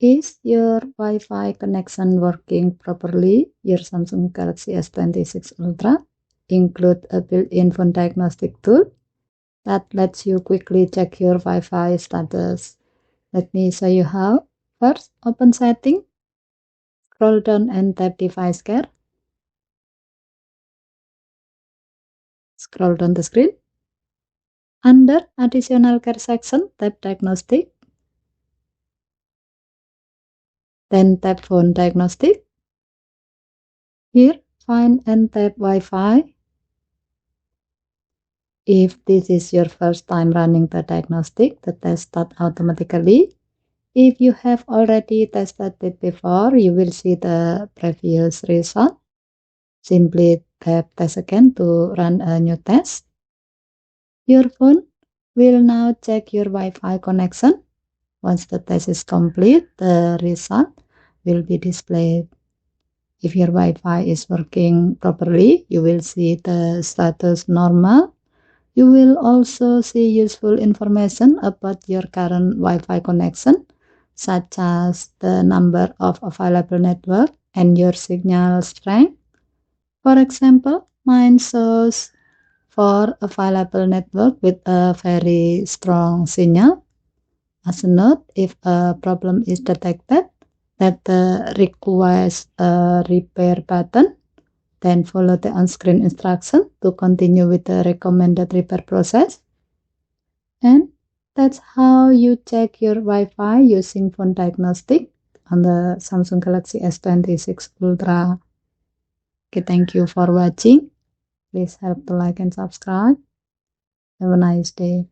Is your Wi-Fi connection working properly? Your Samsung Galaxy S26 Ultra include a built-in phone diagnostic tool that lets you quickly check your Wi-Fi status. Let me show you how. First, open Setting, scroll down and tap Device Care. Scroll down the screen. Under Additional Care section, tap Diagnostic. Then tap Phone Diagnostic. Here, find and tap Wi-Fi. If this is your first time running the diagnostic, the test starts automatically. If you have already tested it before, you will see the previous result. Simply tap Test again to run a new test. Your phone will now check your Wi-Fi connection. Once the test is complete, the result will be displayed. If your Wi-Fi is working properly, you will see the status normal. You will also see useful information about your current Wi-Fi connection, such as the number of available network and your signal strength. For example, mine shows 4 available network with a very strong signal. As a note, if a problem is detected, tap the Request a Repair button. Then follow the on-screen instruction to continue with the recommended repair process. And that's how you check your Wi-Fi using phone diagnostic on the Samsung Galaxy S26 Ultra. Okay, thank you for watching. Please help to like and subscribe. Have a nice day.